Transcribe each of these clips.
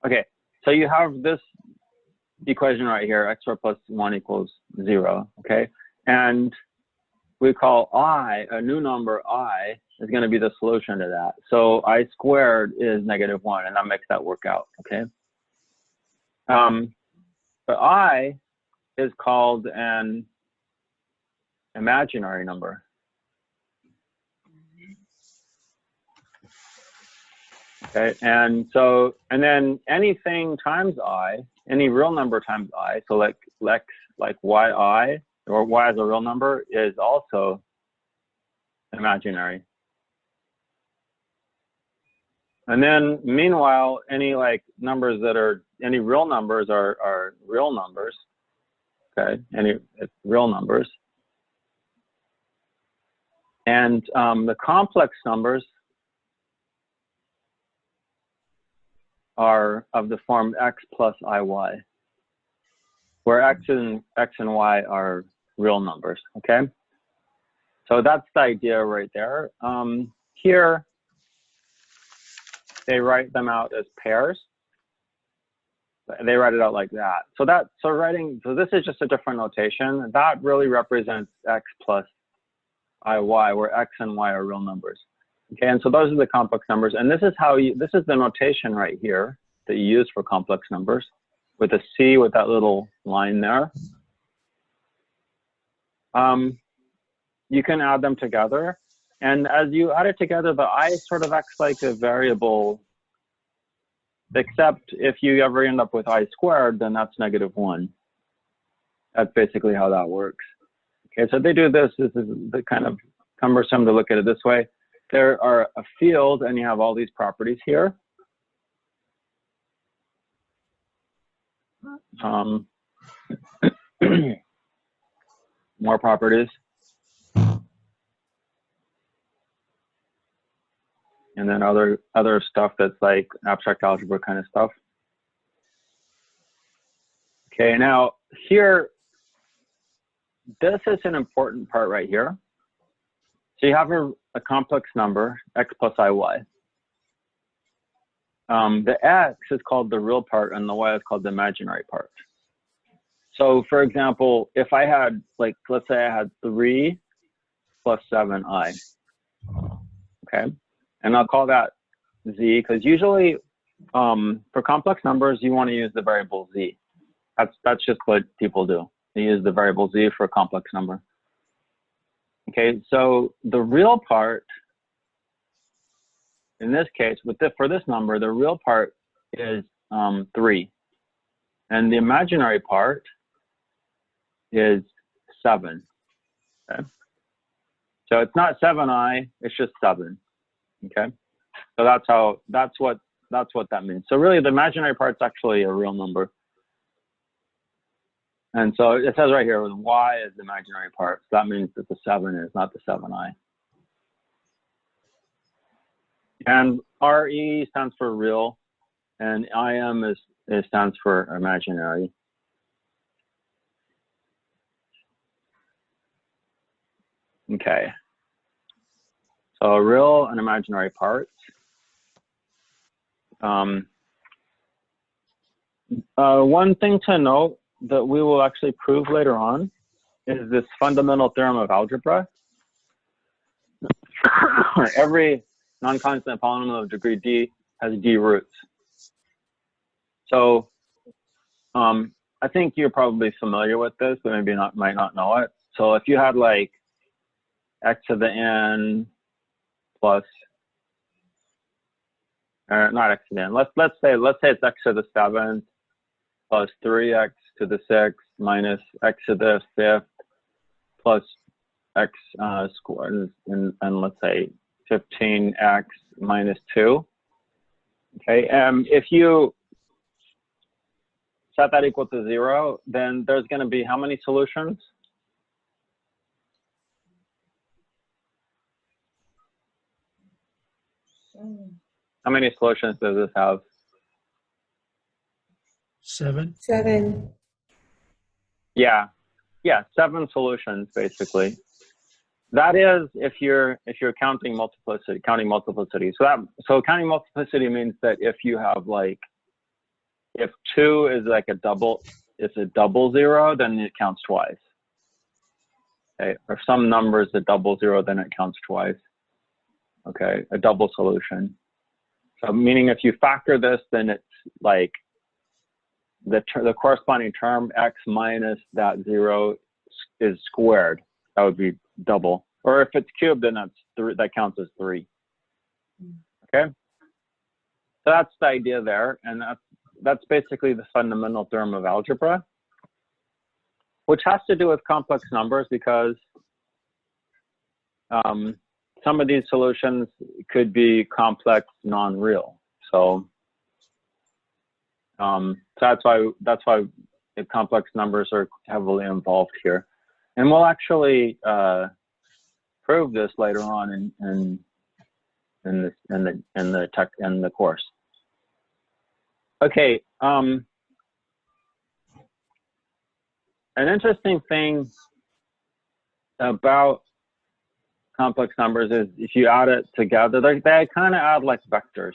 Okay, so you have this equation right here, x squared plus 1 equals 0, okay? And we call I, a new number I, is going to be the solution to that. So I squared is -1, and that makes that work out, okay? But I is called an imaginary number. Okay, and then anything times I, any real number times I, so like yi, or y as a real number, is also imaginary. And then meanwhile, any like numbers that are, any real numbers are real numbers, okay, it's real numbers. And the complex numbers are of the form x plus iy, where x and y are real numbers, okay? So that's the idea right there. Here, they write them out as pairs. They write it out like that. So this is just a different notation. That really represents x plus iy, where x and y are real numbers. Okay, and so those are the complex numbers. And this is the notation right here that you use for complex numbers, with a C with that little line there. You can add them together. And as you add it together, the I sort of acts like a variable, except if you ever end up with I squared, then that's -1. That's basically how that works. Okay, so they do this. This is the kind of cumbersome to look at it this way. There are a field, and you have all these properties here. More properties. And then other stuff that's like abstract algebra kind of stuff. Okay, now here, this is an important part right here. So you have a complex number, x plus iy. The x is called the real part, and the y is called the imaginary part. So for example, if I had, like, let's say I had 3 plus 7i, okay? And I'll call that z, because usually for complex numbers, you want to use the variable z. That's just what people do. They use the variable z for a complex number. Okay, so the real part, in this case, for this number, the real part is 3. And the imaginary part is 7. Okay? So it's not 7i, it's just 7. Okay? So that's what that means. So really the imaginary part's actually a real number. And so it says right here, y is the imaginary part. So that means that the 7 is not the 7i. And RE stands for real, and IM stands for imaginary. Okay. So real and imaginary parts. One thing to note that we will actually prove later on is this fundamental theorem of algebra. Every non-constant polynomial of degree d has d roots. So I think you're probably familiar with this, but maybe might not know it. So if you had like x to the n plus, not x to the n. Let's say it's x to the 7th plus 3x to the 6th minus x to the 5th plus x squared, and let's say 15x minus 2. Okay, if you set that equal to 0, then there's going to be how many solutions? How many solutions does this have? 7. 7. Yeah, 7 solutions basically. That is if you're counting multiplicity. So counting multiplicity means that if you have like if 2 is like it's a double zero, then it counts twice. Okay, or some number is a double zero, then it counts twice. Okay, a double solution. So meaning if you factor this, then it's like the corresponding term x minus that 0 is squared. That would be double. Or if it's cubed, then that counts as 3. Okay, so that's the idea there, and that's basically the fundamental theorem of algebra, which has to do with complex numbers because some of these solutions could be complex, non-real. So that's why the complex numbers are heavily involved here, and we'll actually prove this later on in the course. Okay. An interesting thing about complex numbers is if you add it together, they kind of add like vectors.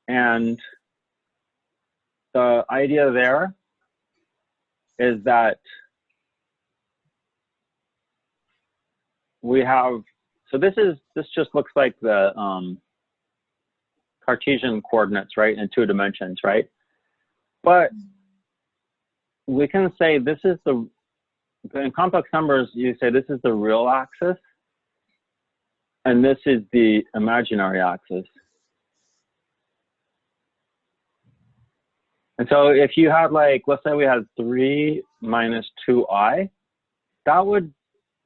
And the idea there is that we have, so this just looks like the Cartesian coordinates, right, in 2 dimensions, right? But we can say this is in complex numbers, you say this is the real axis, and this is the imaginary axis. And so if you had like, let's say we had 3 minus 2i,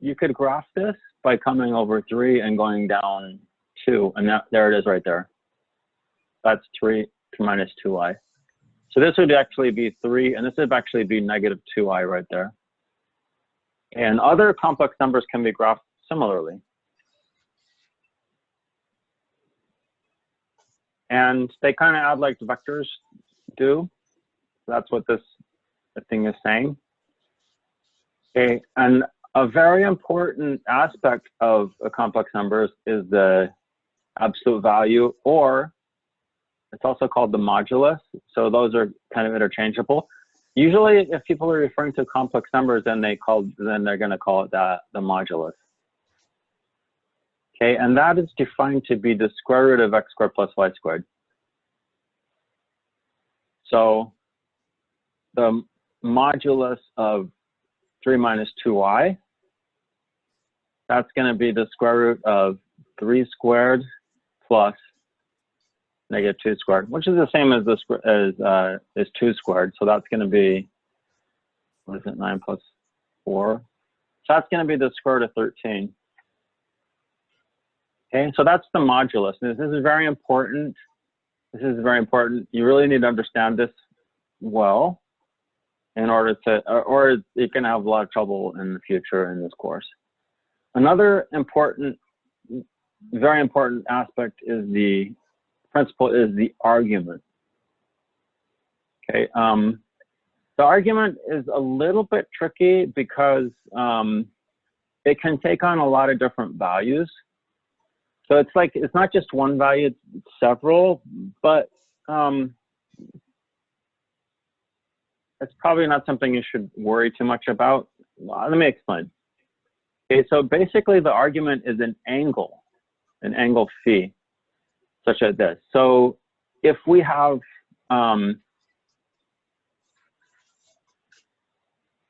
you could graph this by coming over 3 and going down 2, and there it is right there. That's 3 minus 2i. So this would actually be 3, and this would actually be negative 2i right there. And other complex numbers can be graphed similarly. And they kind of add like vectors do. That's what this thing is saying. Okay, and a very important aspect of a complex numbers is the absolute value, or it's also called the modulus. So those are kind of interchangeable. Usually, if people are referring to complex numbers, then they're going to call it the modulus. Okay, and that is defined to be the square root of x squared plus y squared. So the modulus of 3 minus 2i, that's going to be the square root of 3 squared plus negative 2 squared, which is the same as 2 squared. So that's going to be, what is it, 9 plus 4? So that's going to be the square root of 13. Okay, so that's the modulus. And this is very important. This is very important. You really need to understand this well in order to, or you can have a lot of trouble in the future in this course. Another important, very important aspect is the principle is the argument. Okay, the argument is a little bit tricky because it can take on a lot of different values. So it's like, it's not just one value, it's several, but it's probably not something you should worry too much about. Let me explain. Okay, so basically the argument is an angle phi, such as this. So if we have,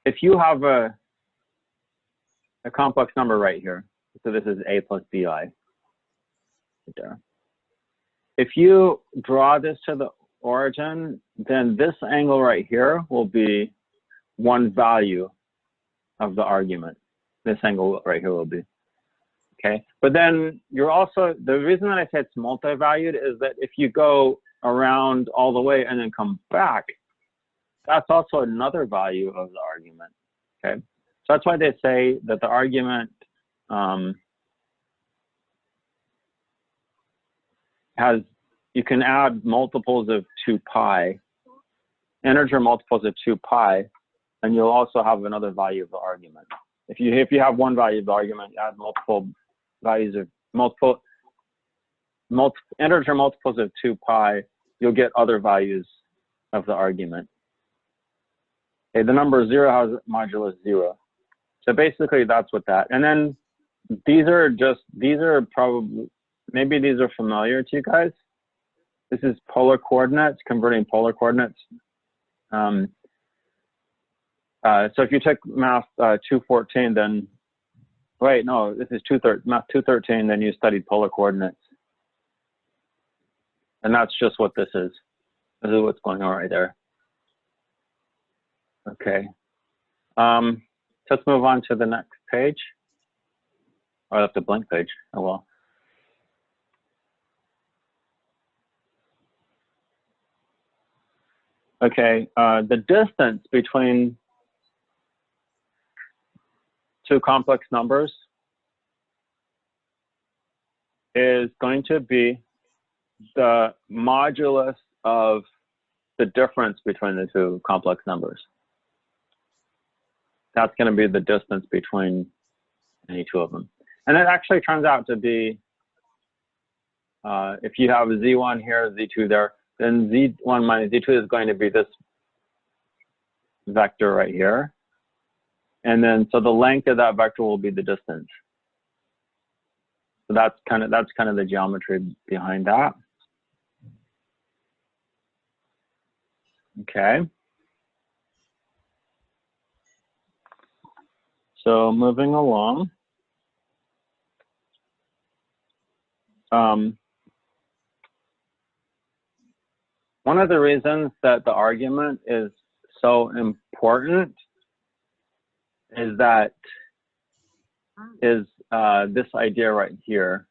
if you have a complex number right here, so this is a plus bi, right there. If you draw this to the origin, then this angle right here will be one value of the argument. This angle right here will be. Okay, but then you're also, the reason that I said it's multi-valued is that if you go around all the way and then come back, that's also another value of the argument. Okay, so that's why they say that the argument has, you can add multiples of 2 pi, integer multiples of 2 pi, and you'll also have another value of the argument. If you have one value of the argument, you add multiple values of integer multiples of 2 pi, you'll get other values of the argument. Okay, the number 0 has modulus 0. So basically that's what that, and then these are probably, maybe these are familiar to you guys. This is polar coordinates, converting polar coordinates. So if you took math 214, then, wait, no, this is math 213, then you studied polar coordinates. And that's just what this is. This is what's going on right there. Okay. Let's move on to the next page. Or I left a blank page. Oh well. Okay, the distance between two complex numbers is going to be the modulus of the difference between the two complex numbers. That's going to be the distance between any two of them. And it actually turns out to be, if you have Z1 here, Z2 there, then Z1 minus Z2 is going to be this vector right here. And then, so the length of that vector will be the distance. So that's kind of the geometry behind that. Okay. So moving along. One of the reasons that the argument is so important is that this idea right here.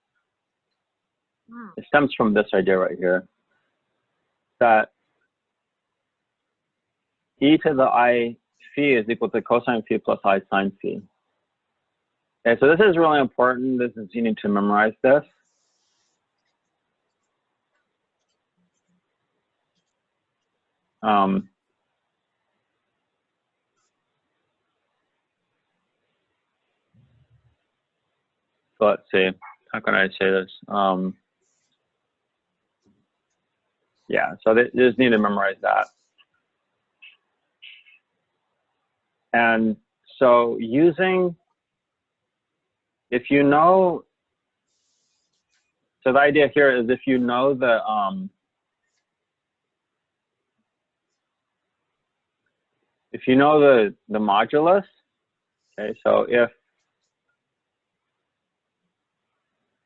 It stems from this idea right here, that e to the I phi is equal to cosine phi plus I sine phi. Okay, so this is really important. You need to memorize this. So let's see, how can I say this? Yeah, so they just need to memorize that. And so if you know, so the idea here is if you know the, the modulus, okay, so if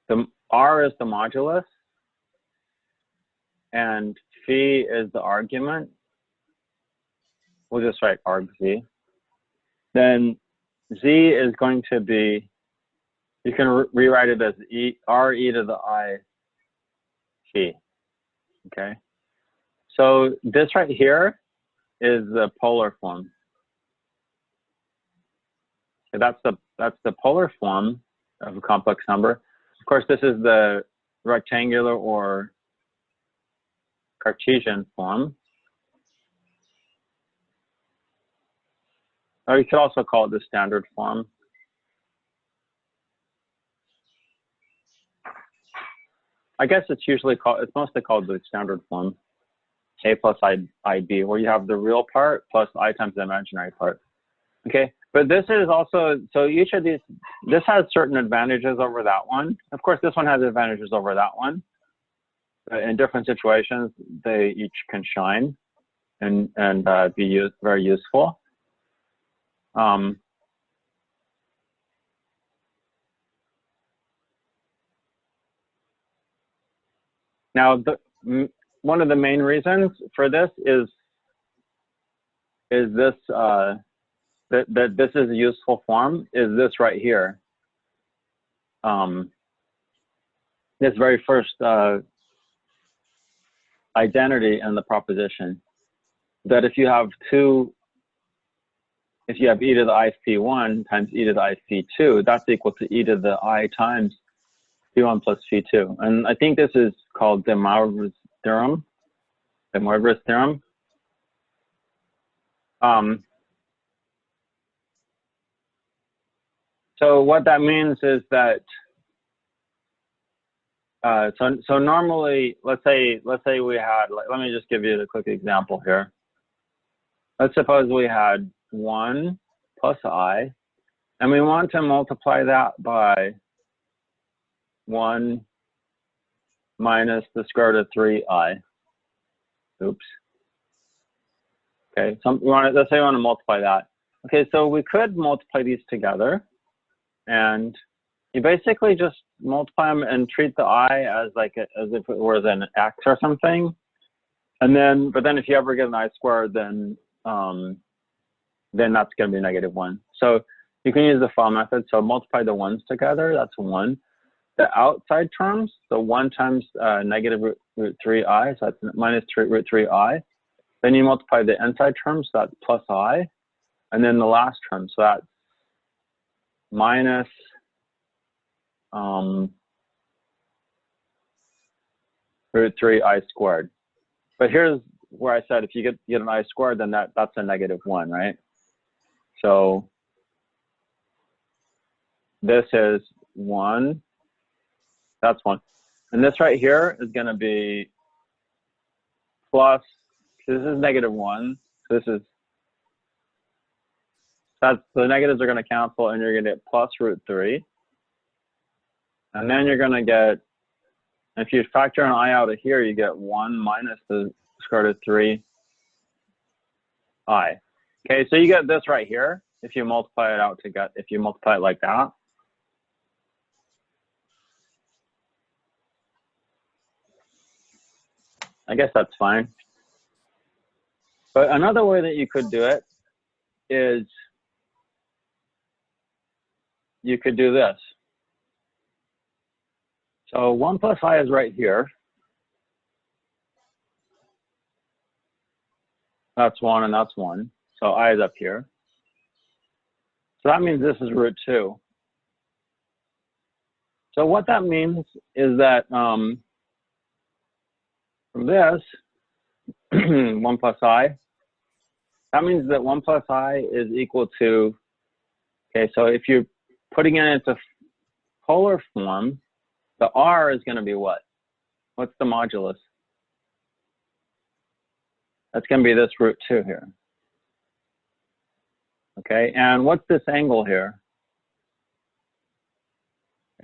the R is the modulus and phi is the argument, we'll just write arg z, then z is going to be, you can rewrite it as r e to the I phi, okay? So this right here is the polar form. So that's the polar form of a complex number. Of course, this is the rectangular or Cartesian form. Or you could also call it the standard form. I guess it's mostly called the standard form, a plus ib, where you have the real part plus I times the imaginary part. Okay, but this is also, so each of these, this has certain advantages over that one. Of course, this one has advantages over that one. But in different situations, they each can shine and be very useful. Now, one of the main reasons for this is this, that this is a useful form, is this right here. This very first identity in the proposition, that if you have e to the I phi 1 times e to the I phi 2, that's equal to e to the I times phi 1 plus phi 2. And I think this is called the Marverous Theorem. The Marverous Theorem. So what that means is that So normally, let's say we had, let me just give you a quick example here. Let's suppose we had 1 plus I, and we want to multiply that by 1 minus the square root of 3i. Oops. Okay, let's say we want to multiply that. Okay, so we could multiply these together, and you basically just multiply them and treat the I as as if it was an X or something. And then, but then if you ever get an I squared, then that's going to be -1. So you can use the FOIL method. So multiply the ones together. That's 1. The outside terms, so 1 times negative root 3i, so that's minus root 3i. Then you multiply the inside terms, so that's plus I. And then the last term, so that's minus root 3i squared. But here's where I said if you get an I squared, then that's a -1, right? So this is 1. That's 1. And this right here is going to be plus, this is -1. So this is, the negatives are going to cancel, and you're going to get plus root 3. And then you're going to get, if you factor an I out of here, you get 1 minus the square root of 3i. Okay, so you get this right here if you multiply it out if you multiply it like that. I guess that's fine. But another way that you could do it is you could do this. So 1 plus I is right here. That's 1 and that's 1. So I is up here. So that means this is root 2. So what that means is that from this, 1 plus I, that means that 1 plus I is equal to, okay, so if you're putting it into polar form, the R is going to be what? What's the modulus? That's going to be this root 2 here. Okay, and what's this angle here?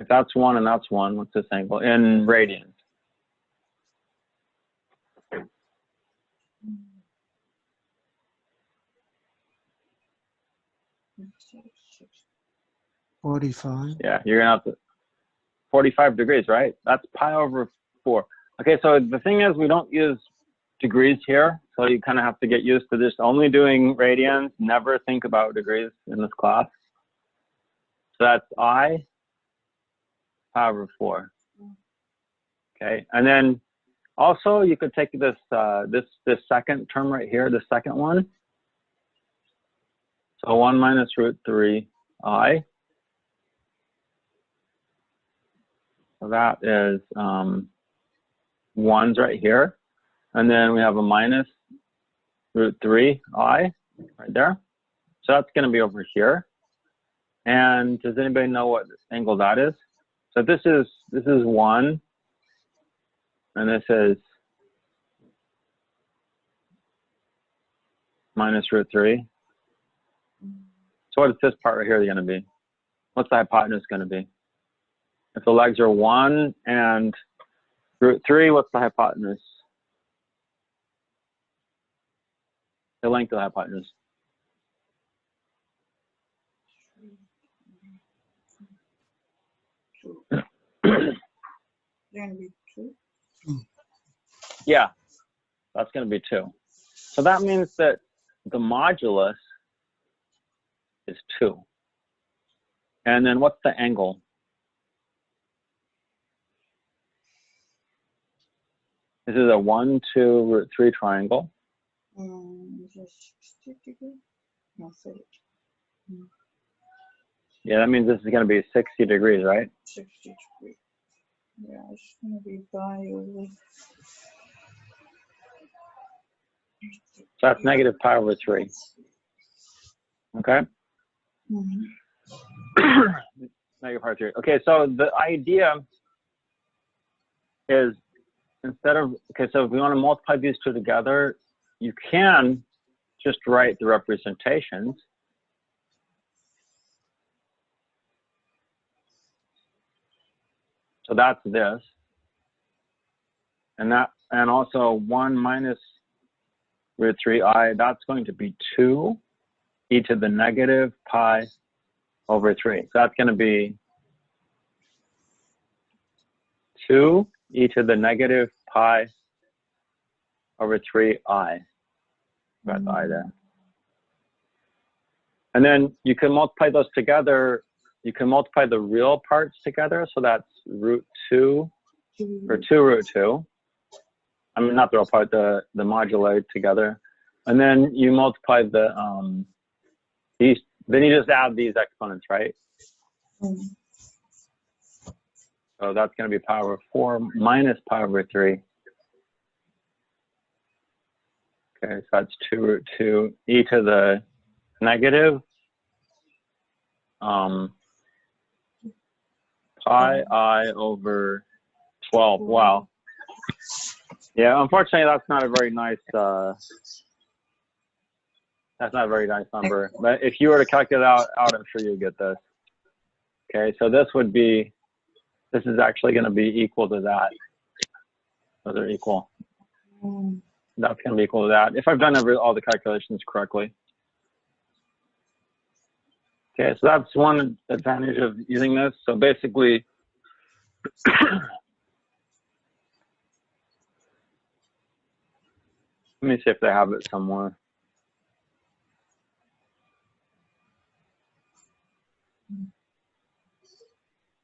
If that's 1 and that's 1, what's this angle in radians? $45. Yeah, you're gonna have to 45 degrees, right? That's pi over 4. Okay, so the thing is, we don't use degrees here, so you kind of have to get used to just only doing radians. Never think about degrees in this class. So that's I pi over 4. Okay, and then also you could take this this second term right here, the second one. So 1 minus root 3i. So that is 1's right here. And then we have a minus root 3i right there. So that's going to be over here. And does anybody know what angle that is? So this is 1, and this is minus root 3. So what is this part right here going to be? What's the hypotenuse going to be? If the legs are 1 and root 3, what's the hypotenuse? The length of the hypotenuse. Yeah, that's going to be 2. So that means that the modulus is 2. And then what's the angle? This is a 1, 2, root 3 triangle. Yeah, that means this is going to be 60 degrees, right? 60 degrees. Yeah, it's going to be pi over. So that's negative pi over 3. Okay? Negative pi over 3. Okay, so the idea is instead of, okay, so if we want to multiply these two together, you can just write the representations. So that's this. And also 1 minus root 3i, that's going to be 2 e to the negative pi over 3. So that's going to be 2 e to the negative pi over 3i. Got the I there. And then you can multiply those together. You can multiply the real parts together. So that's root 2 or 2 root 2. I mean, not the real part, the modular together. And then you multiply the, these, then you just add these exponents, right? So that's going to be pi over 4 minus pi over 3. Okay, so that's 2 root 2 e to the negative pi I over 12. Wow. Yeah, unfortunately, that's not a very nice. That's not a very nice number. But if you were to calculate it out, I'm sure you'll get this. Okay, so this would be. This is actually going to be equal to that. Those are equal. That's going to be equal to that if I've done all the calculations correctly. Okay, so that's one advantage of using this. So basically, let me see if they have it somewhere.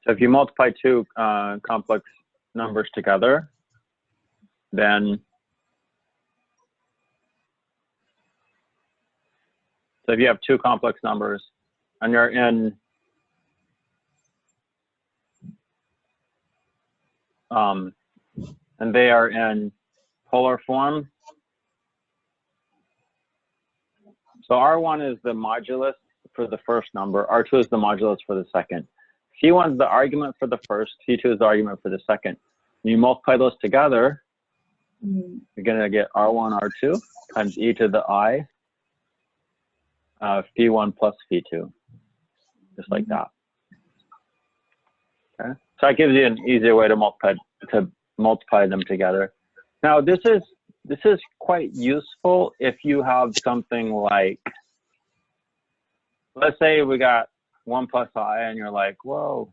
So if you multiply two complex numbers together, then so if you have two complex numbers and you're in and they are in polar form. So R1 is the modulus for the first number, R2 is the modulus for the second. C1 is the argument for the first, C2 is the argument for the second. When you multiply those together, you're going to get R1, R2 times e to the I phi1 plus phi2, just like that. Okay, so that gives you an easier way to multiply them together. Now this is quite useful if you have something like, let's say we got 1 plus I and you're like, whoa,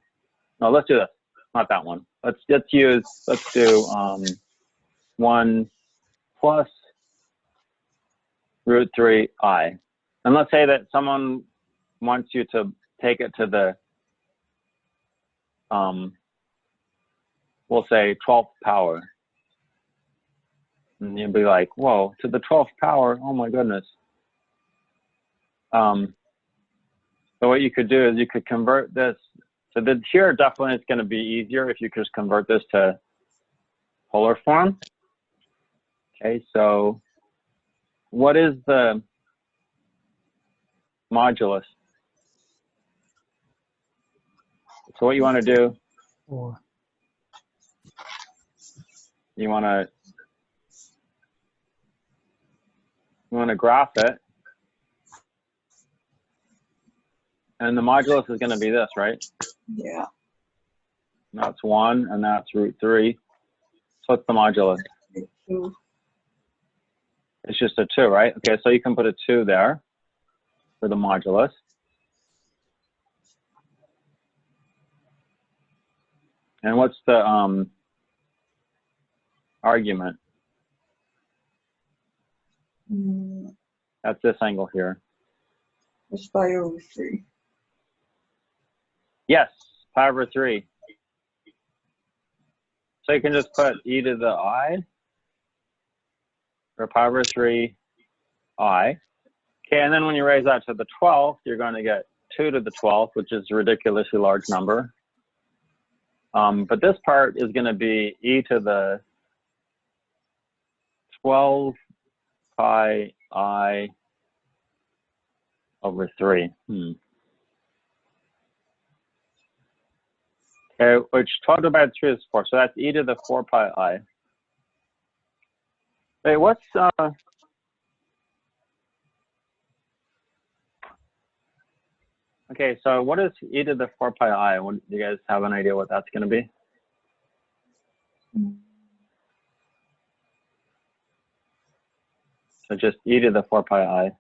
no, let's do this, not that one. Let's do 1 plus root 3i. And let's say that someone wants you to take it to the, we'll say 12th power. And you'll be like, whoa, to the 12th power, oh my goodness. So what you could do is you could convert this. So here definitely it's going to be easier if you could just convert this to polar form. Okay, so what is the modulus? So what you want to do, 4. you want to graph it. And the modulus is going to be this, right? Yeah. That's 1, and that's root 3. So what's the modulus? 2. It's just a 2, right? Okay, so you can put a 2 there for the modulus. And what's the argument? That's this angle here. It's pi over 3. Yes, pi over 3. So you can just put e to the I, or pi over 3 I. Okay, and then when you raise that to the 12th, you're going to get 2 to the 12th, which is a ridiculously large number. But this part is going to be e to the 12 pi I over 3. Okay, which 12 divided by 3 is 4. So that's e to the 4 pi I. Wait, what's okay, so what is e to the 4 pi I? Do you guys have an idea what that's going to be? So just e to the 4 pi I.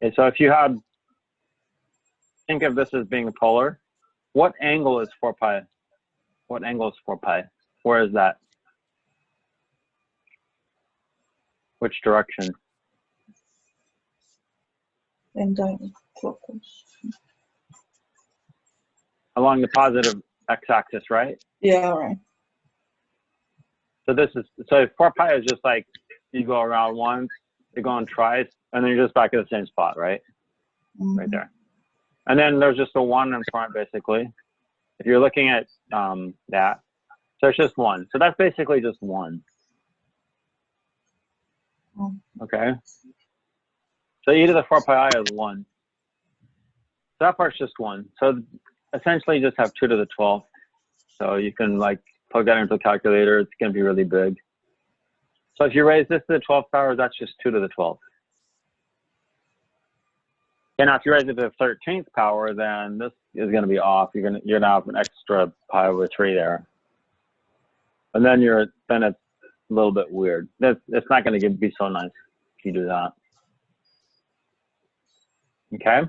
Okay, so if you had, think of this as being polar. What angle is 4 pi? What angle is 4 pi? Where is that? Which direction? And clockwise. Along the positive x-axis, right? Yeah, right. So this is, so 4 pi is just like, you go around once, you go on twice, and then you're just back at the same spot, right? Right there. And then there's just a 1 in front, basically. If you're looking at that, so it's just 1. So that's basically just 1. Okay. So e to the 4 pi I is 1. So that part's just 1. So essentially you just have 2 to the 12th. So you can like plug that into a calculator. It's going to be really big. So if you raise this to the 12th power, that's just 2 to the 12th. And now if you raise it to the 13th power, then this is going to be off. You're going to have an extra pi over 3 there. And then then it's a little bit weird. It's not going to be so nice if you do that. Okay.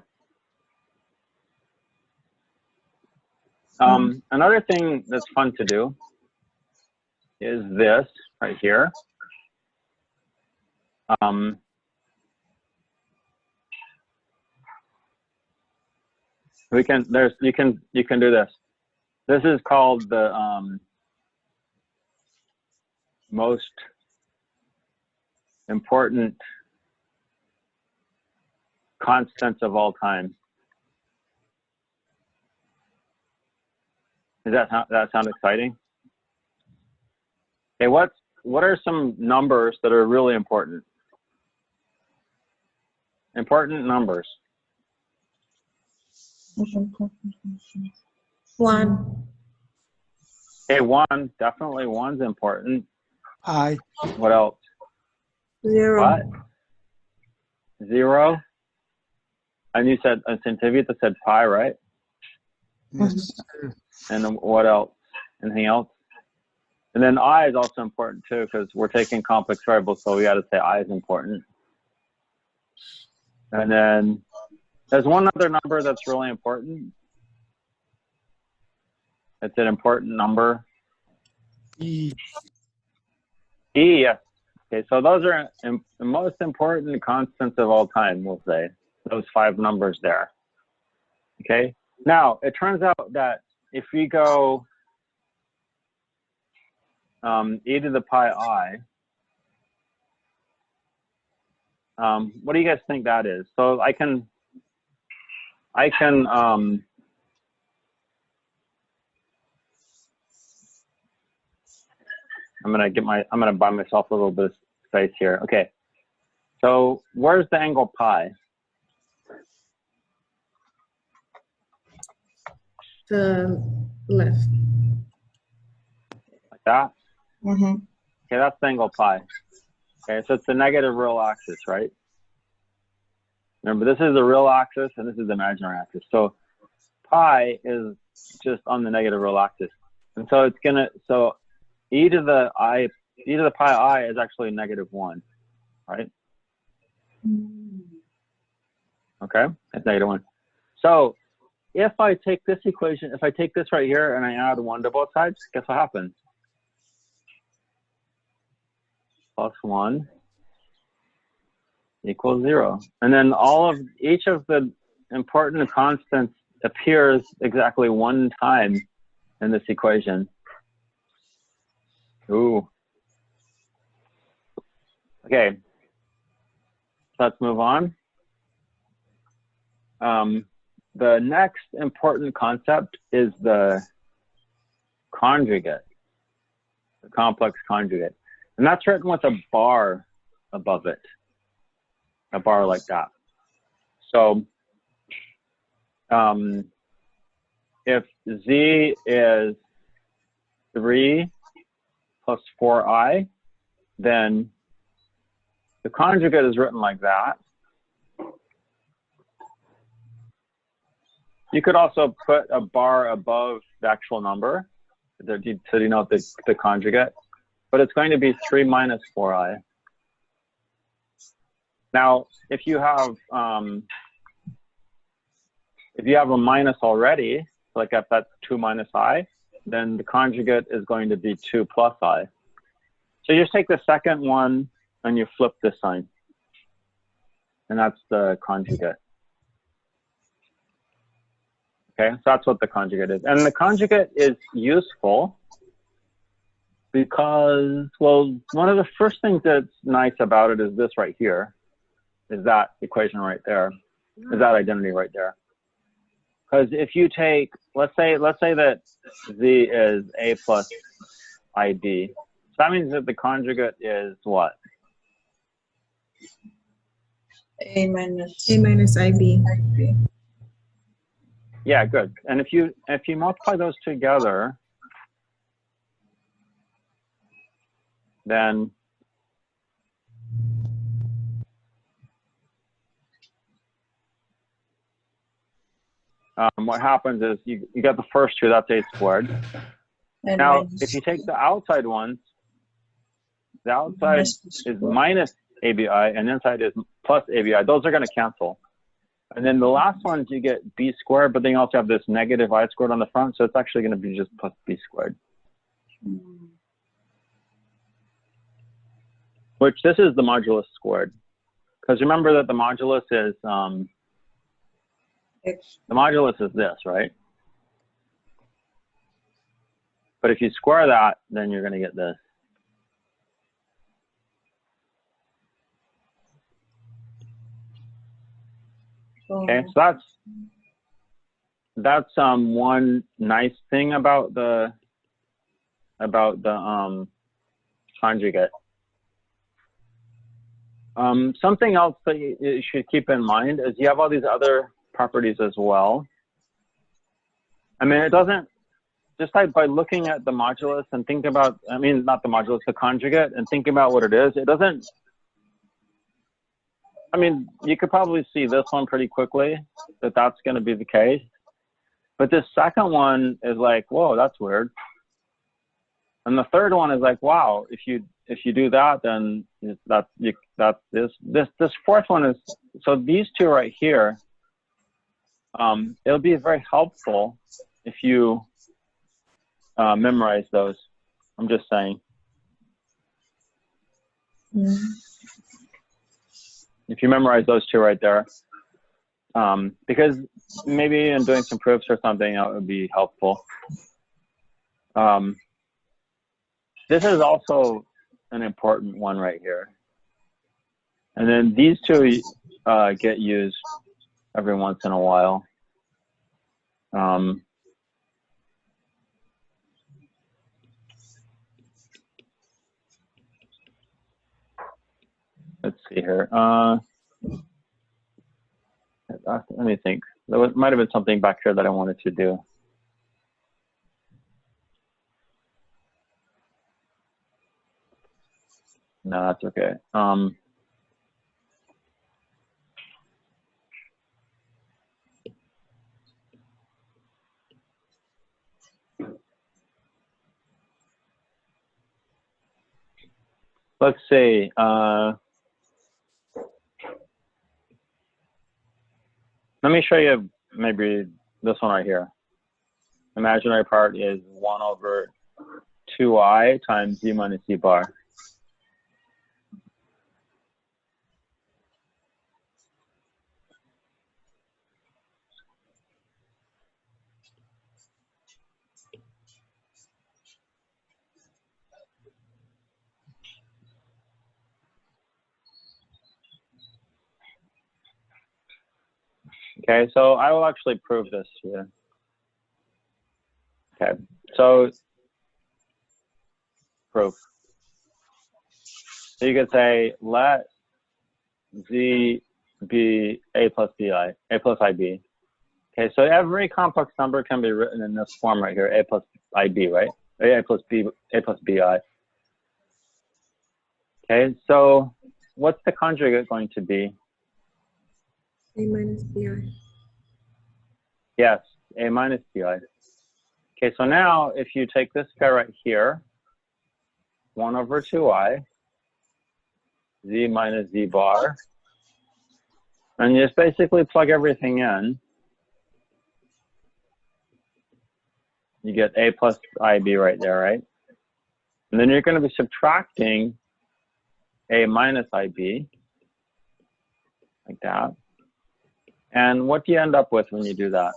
Another thing that's fun to do is this right here. You can do this. This is called the most important constants of all time. Does that sound exciting? Okay, what are some numbers that are really important? Important numbers. 1. Okay, 1, definitely 1's important. Pi. What else? 0. What? 0. And you said, Santivita said pi, right? Yes. And what else? Anything else? And then I is also important too, because we're taking complex variables, so we got to say I is important. And then there's one other number that's really important. It's an important number. E. E, yes. Okay, so those are the most important constants of all time, we'll say. Those 5 numbers there. Okay, now it turns out that if we go e to the pi I, what do you guys think that is? So I can I'm gonna buy myself a little bit of space here. Okay, so where's the angle pi? The left. Like that? Mm-hmm. Okay, that's the angle pi. Okay, so it's the negative real axis, right? Remember, this is the real axis and this is the imaginary axis. So pi is just on the negative real axis. And so it's gonna, so e to the pi I is actually -1, right? Okay, that's -1. So if I take this equation, if I take this right here and I add 1 to both sides, guess what happens? +1 equals 0. And then each of the important constants appears exactly 1 time in this equation. Ooh. Okay. Let's move on. The next important concept is the conjugate, the complex conjugate. And that's written with a bar above it, a bar like that. So if z is 3 plus 4i, then the conjugate is written like that. You could also put a bar above the actual number to denote the conjugate, but it's going to be 3 minus 4i. Now, if you have a minus already, like if that's 2 minus I, then the conjugate is going to be 2 plus I. So you just take the second one and you flip the sign. And that's the conjugate. Okay, so that's what the conjugate is. And the conjugate is useful because, well, one of the first things that's nice about it is this right here, is that equation right there, is that identity right there. Because if you take, let's say that z is a plus ib, so that means that the conjugate is what? A minus IB. Yeah, good. And if you multiply those together, then what happens is you get the first two, that's a squared. and Now, minus if you take the outside ones, the outside is minus ABI and inside is plus ABI. Those are going to cancel. And then the last ones you get B squared, but then you also have this negative I squared on the front. So it's actually going to be just plus B squared. Which this is the modulus squared. Because remember that the modulus is, the modulus is this, right? But if you square that, then you're going to get this. Okay, so that's one nice thing about the conjugate. Something else that you should keep in mind is you have all these other properties as well. I mean, it doesn't, just like by looking at the modulus and think about, I mean, not the modulus, the conjugate, and thinking about what it is, it doesn't, I mean, you could probably see this one pretty quickly, that that's going to be the case. But this second one is like, whoa, that's weird. And the third one is like, wow, if you do that, then this fourth one is, so these two right here, it'll be very helpful if you memorize those. I'm just saying. If you memorize those two right there, because maybe in doing some proofs or something, it would be helpful. This is also an important one right here. And then these two get used every once in a while. Let's see here. Let me think. There might have been something back here that I wanted to do. No, that's okay. Let's see. Let me show you maybe this one right here. Imaginary part is 1 over 2i times z minus z bar. Okay, so I will actually prove this here. Okay, so proof. So you could say let z be a plus ib. Okay, so every complex number can be written in this form right here, a plus ib, right? A plus bi. Okay, so what's the conjugate going to be? A minus bi. Yes, a minus bi. Okay, so now if you take this guy right here, 1 over 2i, z minus z bar, and you just basically plug everything in, you get a plus ib right there, right? And then you're going to be subtracting a minus ib, like that. And what do you end up with when you do that?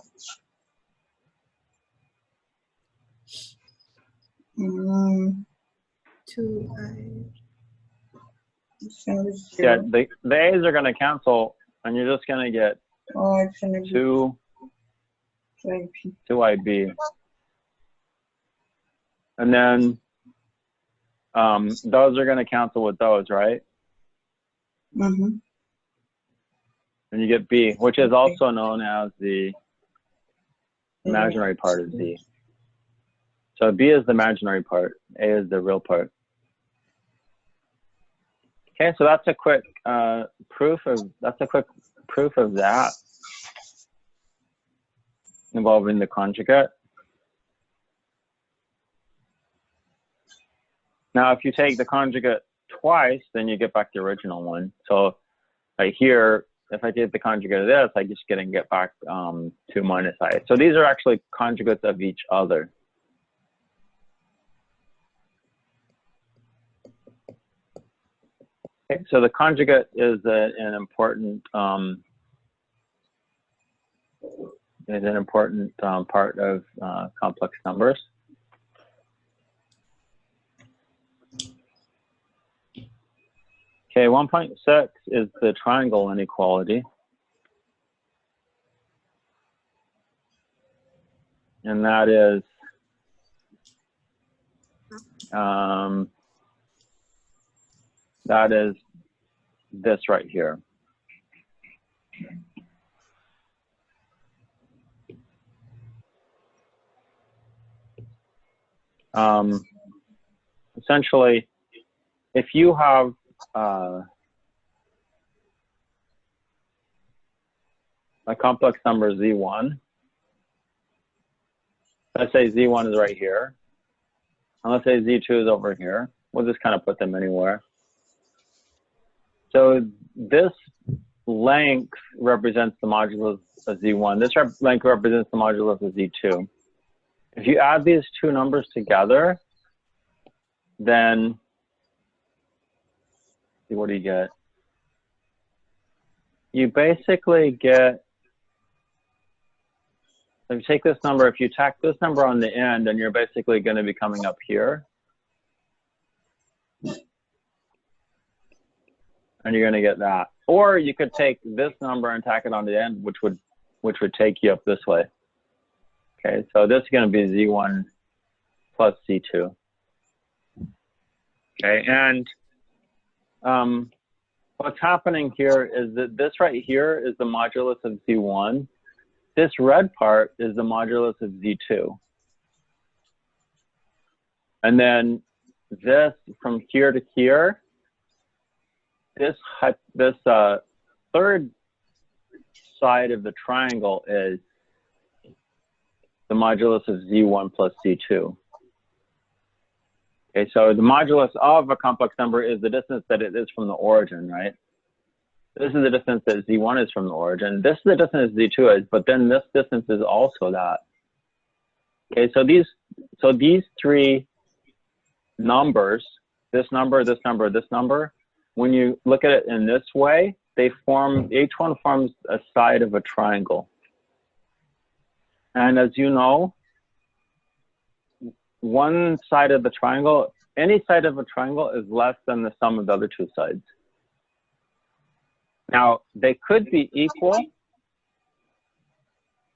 Mm, 2i. it's gonna be Yeah, 0. the a's are going to cancel, and you're just going to get Oh, it's gonna be 2 2IP. 2ib. And then those are going to cancel with those, right? Mm-hmm. And you get b, which is also known as the imaginary part of z. So b is the imaginary part, a is the real part. Okay, so that's a quick proof of that involving the conjugate. Now, if you take the conjugate twice, then you get back the original one. So right here, if I did the conjugate of this, I just get back 2 minus I. So these are actually conjugates of each other. Okay, so the conjugate is an important part of complex numbers. Okay, 1.6 is the triangle inequality. And that is this right here. Essentially, if you have a complex number z1, let's say z1 is right here, and let's say z2 is over here. We'll just kind of put them anywhere. So this length represents the modulus of z1. This length represents the modulus of z2. If you add these two numbers together, then what do you get? You basically get, if you take this number, if you tack this number on the end, then you're basically going to be coming up here. And you're going to get that. Or you could take this number and tack it on the end, which would take you up this way. Okay, so this is going to be z1 plus z2. Okay, and what's happening here is that this right here is the modulus of z1. This red part is the modulus of z2. And then this from here to here, this third side of the triangle is the modulus of z1 plus z2. Okay, so the modulus of a complex number is the distance that it is from the origin, right? This is the distance that z1 is from the origin. This is the distance z2 is, but then this distance is also that. Okay, so these three numbers, this number, this number, this number, when you look at it in this way, they form, each one forms a side of a triangle. And as you know, one side of the triangle, any side of a triangle is less than the sum of the other two sides. Now, they could be equal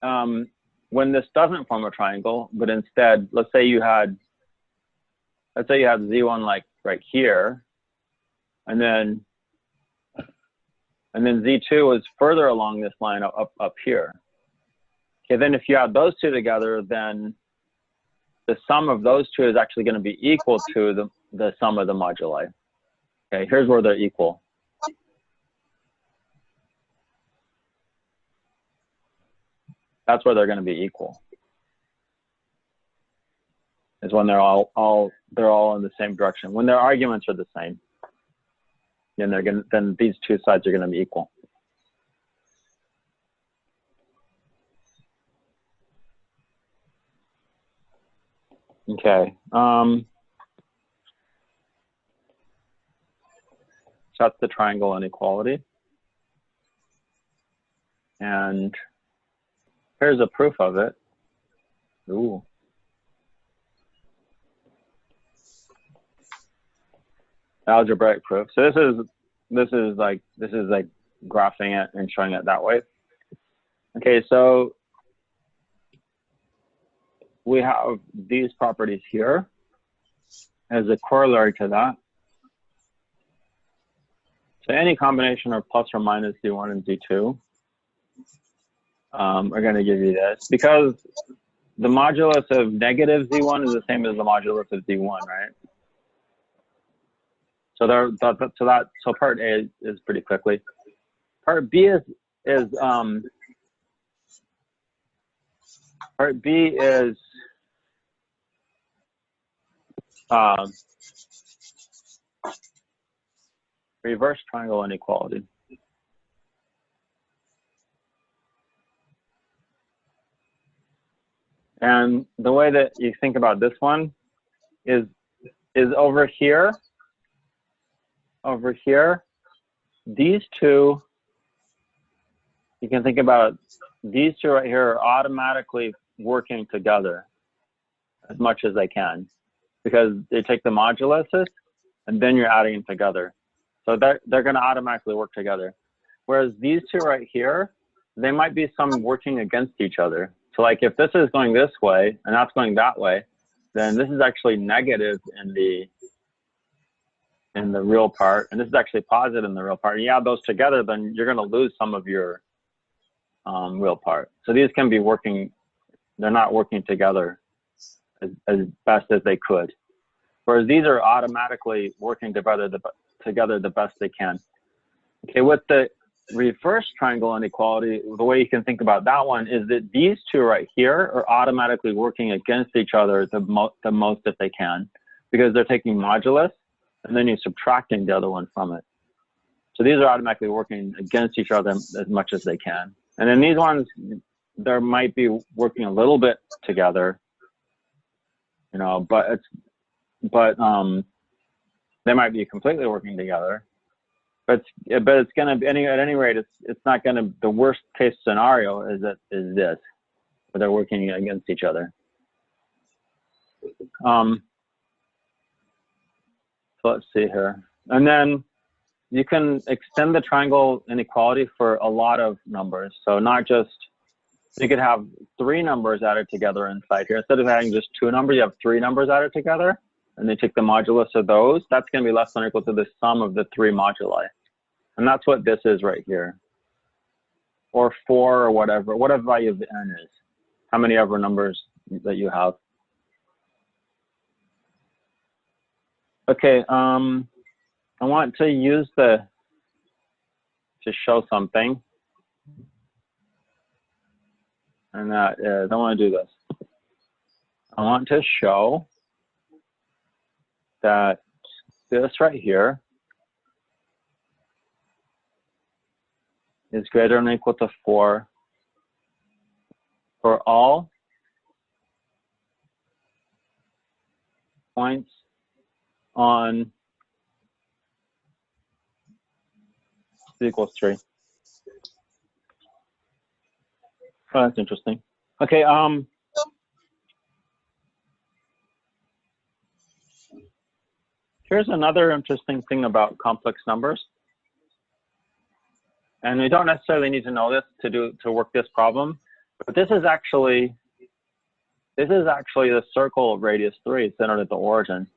when this doesn't form a triangle, but instead, let's say you had z1 like right here, and then z2 is further along this line up here. Okay, then if you add those two together, then the sum of those two is actually going to be equal to the sum of the moduli. Okay, here's where they're equal. That's where they're going to be equal. Is when they're all in the same direction. When their arguments are the same, then these two sides are going to be equal. Okay. So that's the triangle inequality. And here's a proof of it. Ooh. Algebraic proof. So this is like graphing it and showing it that way. Okay, so we have these properties here as a corollary to that. So any combination of plus or minus Z1 and Z2 are going to give you this, because the modulus of negative Z1 is the same as the modulus of Z1, right? So so part A is pretty quickly. Part B is reverse triangle inequality. And the way that you think about this one is over here, these two, you can think about these two right here are automatically working together as much as they can, because they take the moduluses and then you're adding them together. So they're going to automatically work together. Whereas these two right here, they might be some working against each other. So like if this is going this way and that's going that way, then this is actually negative in the real part, and this is actually positive in the real part. And you add those together, then you're going to lose some of your real part. So these can be working, they're not working together as best as they could. Whereas these are automatically working together the best they can. Okay, with the reverse triangle inequality, the way you can think about that one is that these two right here are automatically working against each other the most that they can, because they're taking modulus and then you're subtracting the other one from it. So these are automatically working against each other as much as they can. And then these ones, there might be working a little bit together, you know, but they might be completely working together. But it's going to be, at any rate, it's not going to, the worst case scenario is this, where they're working against each other. So let's see here. And then you can extend the triangle inequality for a lot of numbers. So not just, you could have 3 numbers added together inside here. Instead of having just 2 numbers, you have 3 numbers added together, and they take the modulus of those. That's going to be less than or equal to the sum of the 3 moduli. And that's what this is right here. Or 4 or whatever value of n is. How many ever numbers that you have. Okay, I want to use to show something. And that is, I want to do this. I want to show that this right here is greater than or equal to 4 for all points on equals 3. Oh, that's interesting. Okay, here's another interesting thing about complex numbers. And we don't necessarily need to know this to work this problem, but this is actually the circle of radius 3 centered at the origin.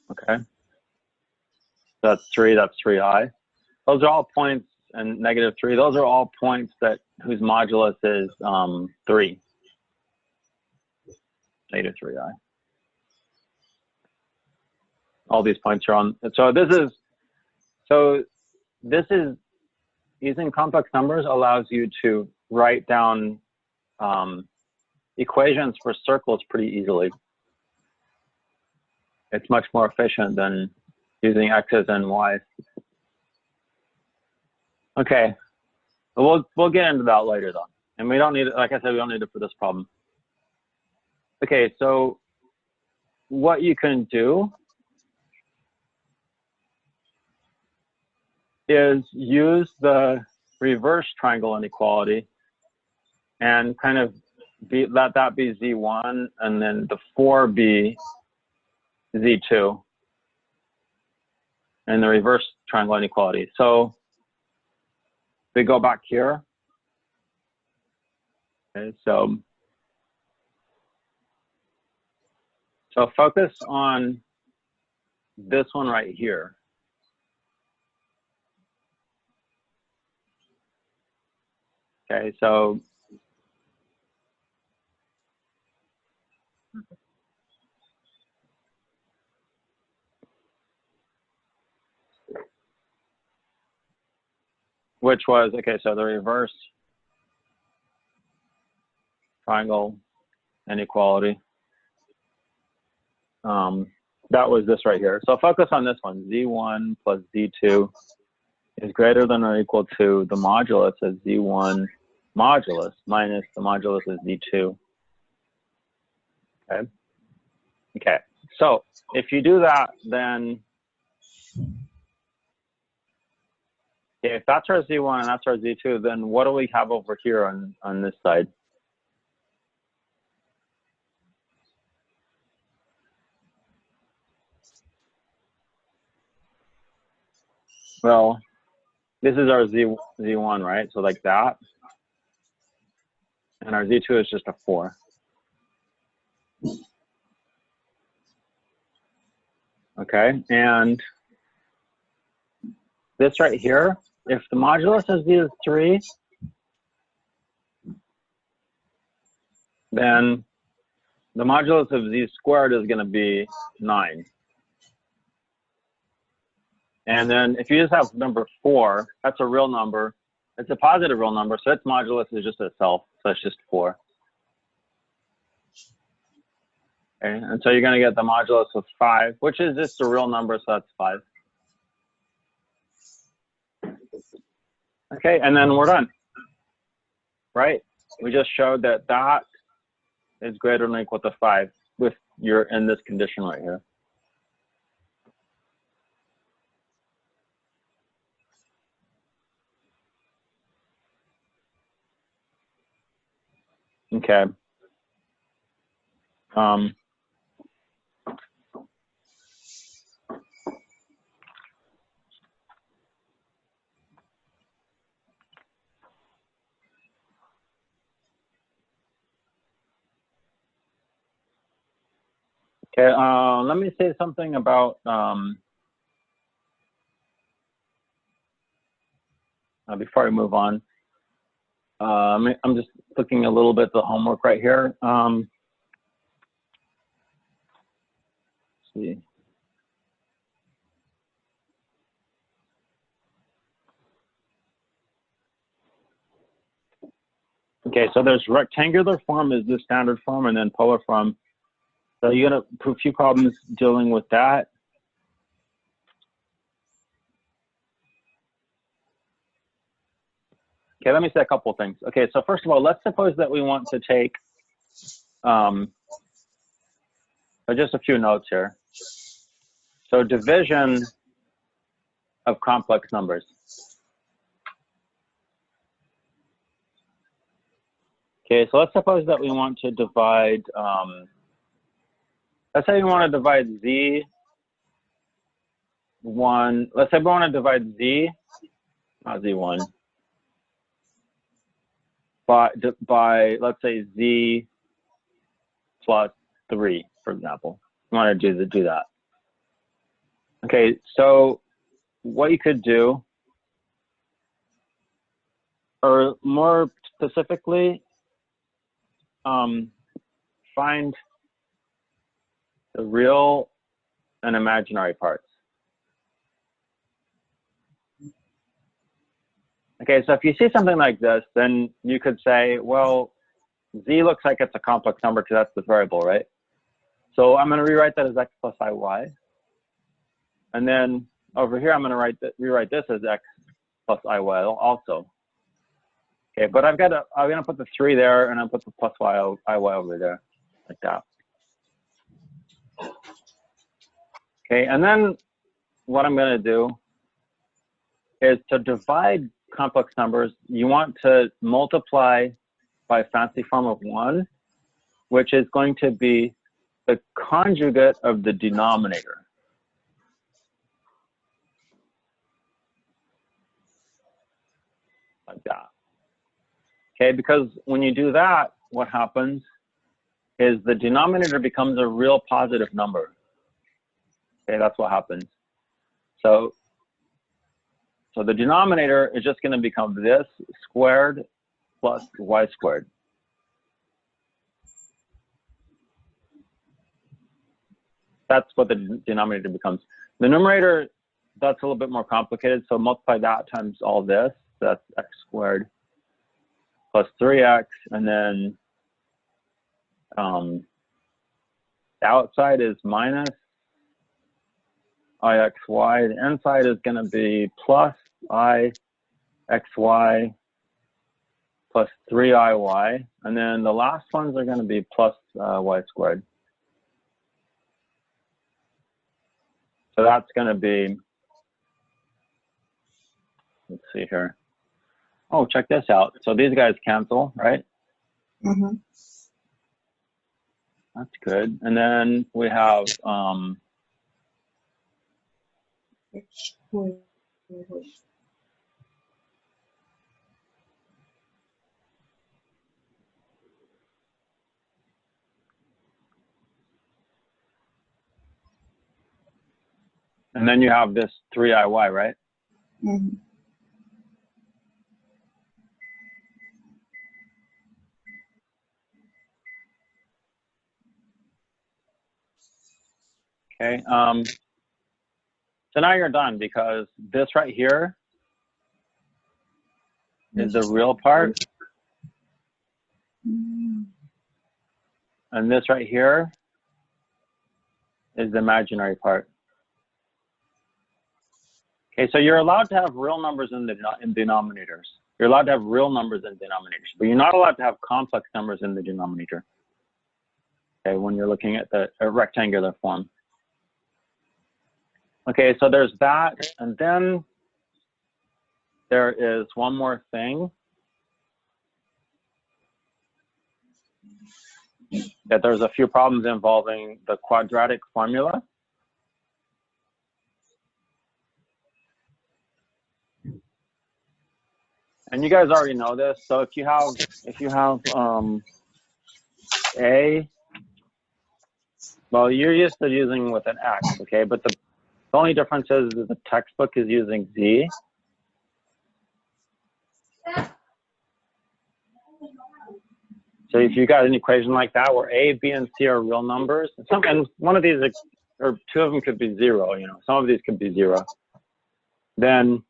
Okay, that's 3i. Those are all points and -3, those are all points whose modulus is 3. -3i. All these points are on. So this is using complex numbers allows you to write down equations for circles pretty easily. It's much more efficient than using x's and y's. Okay, we'll get into that later though, and we don't need it. Like I said, we don't need it for this problem. Okay, so what you can do is use the reverse triangle inequality and kind of let that be Z1 and then the 4 be Z2 and the reverse triangle inequality. So we go back here. Okay, so focus on this one right here. Okay, so which was, okay, so the reverse triangle inequality. That was this right here. So focus on this one. Z1 plus Z2 is greater than or equal to the modulus of Z1 modulus minus the modulus of Z2. Okay. Okay. So if you do that, then if that's our Z1 and that's our Z2, then what do we have over here on this side? Well, this is our Z1, right? So like that. And our Z2 is just a 4. Okay, and this right here, if the modulus of Z is 3, then the modulus of Z squared is going to be 9. And then if you just have number 4, that's a real number. It's a positive real number, so its modulus is just itself, so it's just 4. Okay, and so you're going to get the modulus of 5, which is just a real number, so that's 5. Okay, and then we're done, right? We just showed that that is greater than or equal to 5 with your in this condition right here. Okay. Okay, let me say something about before I move on. I'm just looking a little bit at the homework right here. Let's see. Okay, so there's rectangular form is the standard form, and then polar form. So you're gonna prove a few problems dealing with that. Okay, let me say a couple of things. Okay, so first of all, let's suppose that we want to take just a few notes here. So division of complex numbers. Okay, so let's suppose that we want to divide, let's say we want to divide Z1, let's say we want to divide Z, not Z1, by let's say Z plus 3, for example. You want to do that. Okay, so what you could do or more specifically, find the real and imaginary parts. Okay, so if you see something like this, then you could say, well, z looks like it's a complex number because that's the variable, right? So I'm going to rewrite that as x plus iy. And then over here, I'm going to rewrite this as x plus iy also. Okay, but I'm going to put the 3 there, and I'll put the plus iy over there, like that. Okay, and then what I'm going to do is to divide complex numbers, you want to multiply by a fancy form of 1, which is going to be the conjugate of the denominator. Like that. Okay, because when you do that, what happens is the denominator becomes a real positive number. Okay, that's what happens. So the denominator is just going to become this squared plus y squared. That's what the denominator becomes. The numerator, that's a little bit more complicated. So multiply that times all this. So that's x squared plus 3x. And then the outside is minus ixy. The inside is going to be plus ixy plus 3iy. And then the last ones are going to be plus y squared. So that's going to be, let's see here. Oh, check this out. So these guys cancel, right? Mm-hmm. That's good. And then we have and then you have this 3iy, right? Mm-hmm. Okay. So now you're done because this right here is the real part. Mm-hmm. And this right here is the imaginary part. Okay, so you're allowed to have real numbers in denominators. You're allowed to have real numbers in denominators, but you're not allowed to have complex numbers in the denominator. Okay, when you're looking at the rectangular form. Okay, so there's that, and then there is one more thing that there's a few problems involving the quadratic formula. And you guys already know this. So if you have a, well, you're used to using with an x, okay? But the only difference is that the textbook is using z. So if you got an equation like that where a, b, and c are real numbers, and one of these, or two of them could be 0, you know, some of these could be 0, then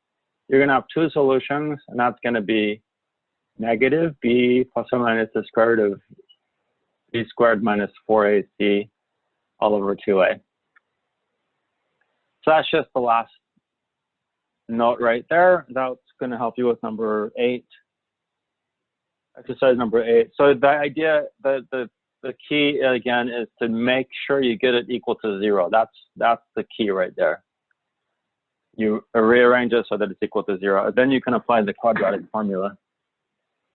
you're going to have two solutions, and that's going to be negative b plus or minus the square root of b squared minus 4ac all over 2a. So that's just the last note right there. That's going to help you with number 8. Exercise number 8. So the idea, the key again is to make sure you get it equal to 0. That's the key right there. You rearrange it so that it's equal to 0. Then you can apply the quadratic formula.